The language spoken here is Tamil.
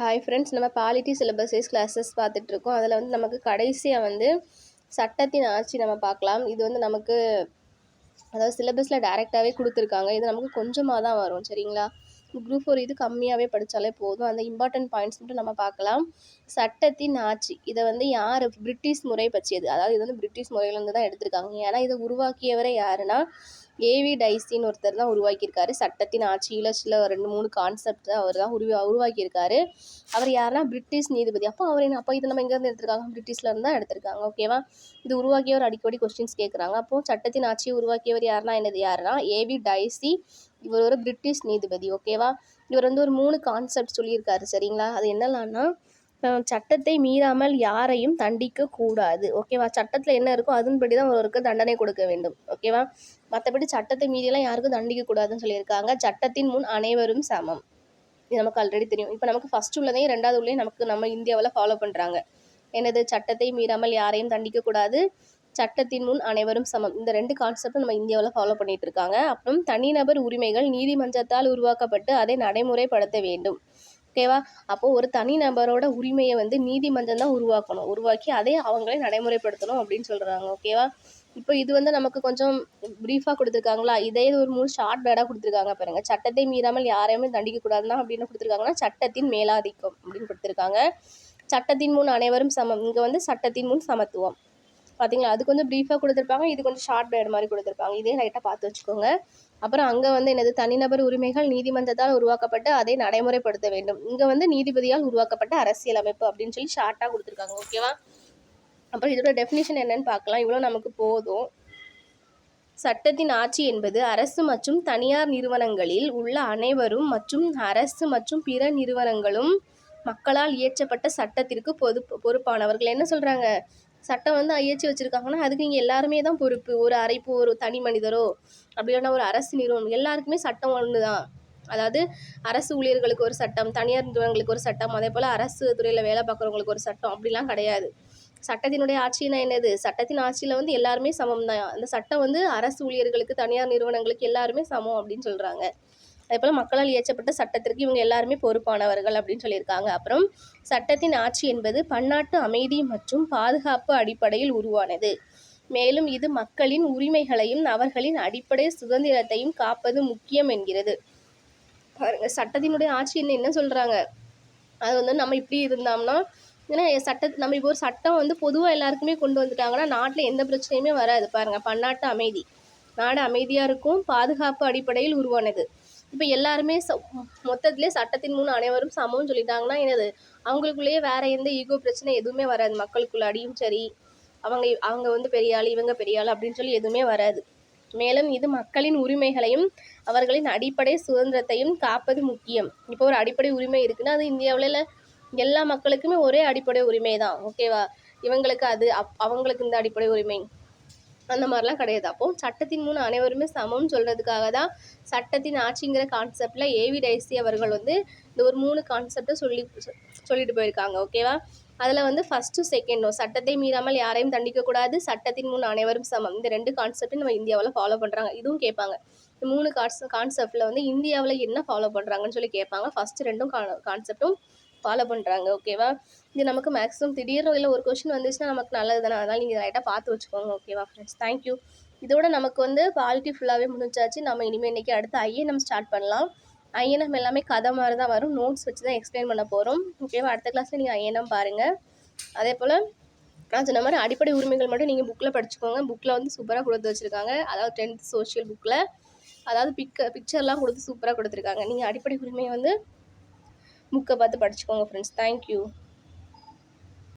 ஹாய் ஃப்ரெண்ட்ஸ், நம்ம பாலிட்டி சிலபஸ் வைஸ் கிளாஸஸ் பார்த்துட்ருக்கோம். அதில் வந்து நமக்கு கடைசியாக வந்து சட்டத்தின் ஆட்சி நம்ம பார்க்கலாம். இது வந்து நமக்கு அதாவது சிலபஸில் டைரெக்டாகவே கொடுத்துருக்காங்க. இது நமக்கு கொஞ்சமாக தான் வரும், சரிங்களா? குரூப் 4 இது கம்மியாகவே படித்தாலே போதும். அந்த இம்பார்ட்டன்ட் பாயிண்ட்ஸ் மட்டும் நம்ம பார்க்கலாம். சட்டத்தின் ஆட்சி இதை வந்து யார் பிரிட்டிஷ் முறை பற்றியது. அதாவது இது வந்து பிரிட்டிஷ் முறையிலேருந்து தான் எடுத்திருக்காங்க. ஏன்னா இதை உருவாக்கியவரை யாருன்னா ஏவி டைசின்னு ஒருத்தர் தான் உருவாக்கியிருக்காரு. சட்டத்தின் ஆட்சியில் சில 2-3 கான்செப்ட் அவர் தான் உருவாக்கியிருக்காரு. அவர் யாருன்னா பிரிட்டிஷ் நீதிபதி. அப்போ இது நம்ம எங்கேருந்து எடுத்திருக்காங்க? பிரிட்டிஷ்லேருந்து தான் எடுத்திருக்காங்க. ஓகேவா? இது உருவாக்கியவர் அடிக்கடி கொஸ்டின்ஸ் கேட்குறாங்க. அப்போது சட்டத்தின் ஆட்சியை உருவாக்கியவர் யாருன்னா ஏவி டைசி. இவர் ஒரு பிரிட்டிஷ் நீதிபதி. ஓகேவா? இவர் வந்து ஒரு 3 கான்செப்ட் சொல்லியிருக்காரு, சரிங்களா? அது என்னெல்லாம்னா சட்டத்தை மீறாமல் யாரையும் தண்டிக்க கூடாது. ஓகேவா? சட்டத்தில் என்ன இருக்கோ அதன்படி தான் ஒருவருக்கு தண்டனை கொடுக்க வேண்டும். ஓகேவா? மற்றபடி சட்டத்தை மீறியெல்லாம் யாருக்கும் தண்டிக்க கூடாதுன்னு சொல்லியிருக்காங்க. சட்டத்தின் முன் அனைவரும் சமம். இது நமக்கு ஆல்ரெடி தெரியும். இப்போ நமக்கு ஃபர்ஸ்ட் உள்ளதையும் 2வது உள்ளதையும் நம்ம இந்தியாவில் ஃபாலோ பண்ணுறாங்க. என்னது? சட்டத்தை மீறாமல் யாரையும் தண்டிக்கக்கூடாது, சட்டத்தின் முன் அனைவரும் சமம். இந்த 2 கான்செப்டும் நம்ம இந்தியாவில் ஃபாலோ பண்ணிட்டு இருக்காங்க. அப்புறம் தனிநபர் உரிமைகள் நீதிமன்றத்தால் உருவாக்கப்பட்டு அதை நடைமுறைப்படுத்த வேண்டும். ஓகேவா? அப்போது ஒரு தனிநபரோட உரிமையை வந்து நீதிமன்றம் தான் உருவாக்கி அதை அவங்களே நடைமுறைப்படுத்தணும் அப்படின்னு சொல்கிறாங்க. ஓகேவா? இப்போ இது வந்து நமக்கு கொஞ்சம் ப்ரீஃபாக கொடுத்துருக்காங்களா? இதே ஒரு 3 ஷார்ட் வேர்டாக கொடுத்துருக்காங்க பாருங்கள். சட்டத்தை மீறாமல் யாரையுமே தண்டிக்கக்கூடாதுன்னா அப்படின்னு கொடுத்துருக்காங்கன்னா சட்டத்தின் மேலாதிக்கம் அப்படின்னு கொடுத்துருக்காங்க. சட்டத்தின் முன் அனைவரும் சமம். இங்கே வந்து சட்டத்தின் முன் சமத்துவம். பார்த்தீங்களா? அது கொஞ்சம் ப்ரீஃபாக கொடுத்துருப்பாங்க. இது கொஞ்சம் ஷார்ட் வேர்டு மாதிரி கொடுத்துருப்பாங்க. இதே லைட்டாக பார்த்து வச்சுக்கோங்க. அப்புறம் அங்கே வந்து என்னது? தனிநபர் உரிமைகள் நீதிமன்றத்தால் உருவாக்கப்பட்டு அதை நடைமுறைப்படுத்த வேண்டும். இங்கே வந்து நீதிபதியால் உருவாக்கப்பட்ட அரசியலமைப்பு அப்படின்னு சொல்லி ஷார்ட்டாக கொடுத்துருக்காங்க. ஓகேவா? அப்புறம் இதோட டெஃபினிஷன் என்னன்னு பார்க்கலாம். இவ்வளோ நமக்கு போதும். சட்டத்தின் ஆட்சி என்பது அரசு மற்றும் தனியார் நிறுவனங்களில் உள்ள அனைவரும் மற்றும் அரசு மற்றும் பிற நிறுவனங்களும் மக்களால் இயற்றப்பட்ட சட்டத்திற்கு பொறுப்பானவர்கள். என்ன சொல்கிறாங்க? சட்டம் வந்து இயற்றி வச்சுருக்காங்கன்னா அதுக்கு இங்கே எல்லாருமே தான் பொறுப்பு. ஒரு அரைப்பு, ஒரு தனி மனிதரோ அப்படி இல்லைன்னா ஒரு அரசு நிறுவனம், எல்லாருக்குமே சட்டம் ஒன்று தான். அதாவது அரசு ஊழியர்களுக்கு ஒரு சட்டம், தனியார் நிறுவனங்களுக்கு ஒரு சட்டம், அதே போல் அரசு துறையில் வேலை பார்க்குறவங்களுக்கு ஒரு சட்டம், அப்படிலாம் கிடையாது. சட்டத்தினுடைய ஆட்சினா என்னது? சட்டத்தின் ஆட்சியில் வந்து எல்லாருமே சமம் தான். அந்த சட்டம் வந்து அரசு ஊழியர்களுக்கு, தனியார் நிறுவனங்களுக்கு எல்லாருமே சமம் அப்படின்னு சொல்கிறாங்க. அதே போல் மக்களால் இயற்றப்பட்ட சட்டத்திற்கு இவங்க எல்லாருமே பொறுப்பானவர்கள் அப்படின்னு சொல்லியிருக்காங்க. அப்புறம் சட்டத்தின் ஆட்சி என்பது பன்னாட்டு அமைதி மற்றும் பாதுகாப்பு அடிப்படையில் உருவானது. மேலும் இது மக்களின் உரிமைகளையும் அவர்களின் அடிப்படை சுதந்திரத்தையும் காப்பது முக்கியம் என்கிறது. பாருங்க, சட்டத்தினுடைய ஆட்சி என்ன சொல்கிறாங்க? அது வந்து நம்ம இப்படி இருந்தோம்னா, ஏன்னா நம்ம இப்போ ஒரு சட்டம் வந்து பொதுவாக எல்லாருக்குமே கொண்டு வந்துட்டாங்கன்னா நாட்டில் எந்த பிரச்சனையுமே வராது. பாருங்கள், பன்னாட்டு அமைதி, நாடு அமைதியாக இருக்கும், பாதுகாப்பு அடிப்படையில் உருவானது. இப்போ எல்லாருமே மொத்தத்திலே சட்டத்தின் முன் அனைவரும் சமம்னு சொல்லிட்டாங்கன்னா என்னது? அவங்களுக்குள்ளேயே வேற எந்த ஈகோ பிரச்சனை எதுவுமே வராது. மக்களுக்குள்ள அடியும் சரி, அவங்க வந்து பெரிய ஆள், இவங்க பெரிய ஆள் அப்படின்னு சொல்லி எதுவுமே வராது. மேலும் இது மக்களின் உரிமைகளையும் அவர்களின் அடிப்படை சுதந்திரத்தையும் காப்பது முக்கியம். இப்போ ஒரு அடிப்படை உரிமை இருக்குன்னா அது இந்தியாவில் எல்லா மக்களுக்குமே ஒரே அடிப்படை உரிமை தான். ஓகேவா? இவங்களுக்கு அது அவங்களுக்கு இந்த அடிப்படை உரிமை அந்த மாதிரிலாம் கிடையாது. அப்போது சட்டத்தின் முன் அனைவருமே சமம்னு சொல்கிறதுக்காக தான் சட்டத்தின் ஆட்சிங்கிற கான்செப்டில் ஏவி டைசி அவர்கள் வந்து இந்த ஒரு 3 கான்செப்டை சொல்லிட்டு போயிருக்காங்க. ஓகேவா? அதில் வந்து ஃபஸ்ட்டு செகண்டும் சட்டத்தை மீறாமல் யாரையும் தண்டிக்கக்கூடாது, சட்டத்தின் முன் அனைவரும் சமம், இந்த 2 கான்செப்டும் நம்ம இந்தியாவில் ஃபாலோ பண்ணுறாங்க. இதுவும் கேட்பாங்க. இந்த 3 கான்செப்டில் வந்து இந்தியாவில் என்ன ஃபாலோ பண்ணுறாங்கன்னு சொல்லி கேட்பாங்க. ஃபஸ்ட்டு 2 கான்செப்டும் ஃபாலோ பண்ணுறாங்க. ஓகேவா? இது நமக்கு மேக்ஸிமம் திடீர்னு இல்லை ஒரு கொஷின் வந்துச்சுன்னா நமக்கு நல்லது தானே. அதனால் நீங்கள் ரைட்டாக பார்த்து வச்சுக்கோங்க. ஓகேவா ஃப்ரெண்ட்ஸ்? தேங்க்யூ. இதோட நமக்கு வந்து பாலிட்டி ஃபுல்லாகவே முடிஞ்சாச்சு. நம்ம இனிமேல் இன்றைக்கி அடுத்து ஐஎன்எம் ஸ்டார்ட் பண்ணலாம். ஐஎன்எம் எல்லாமே கதை மாதிரி தான் வரும். நோட்ஸ் வச்சு தான் எக்ஸ்பிளைன் பண்ண போகிறோம். ஓகேவா? அடுத்த கிளாஸில் நீங்கள் ஐஎன்எம் பாருங்கள். அதே போல் நான் சொன்ன மாதிரி அடிப்படை உரிமைகள் மட்டும் நீங்கள் புக்கில் படிச்சுக்கோங்க. புக்கில் வந்து சூப்பராக கொடுத்து வச்சுருக்காங்க. அதாவது 10th சோஷியல் புக்கில் அதாவது பிக்சர்லாம் கொடுத்து சூப்பராக கொடுத்துருக்காங்க. நீங்கள் அடிப்படை உரிமையை வந்து புக்கை பார்த்து படிச்சுக்கோங்க ஃப்ரெண்ட்ஸ். தேங்க்யூ.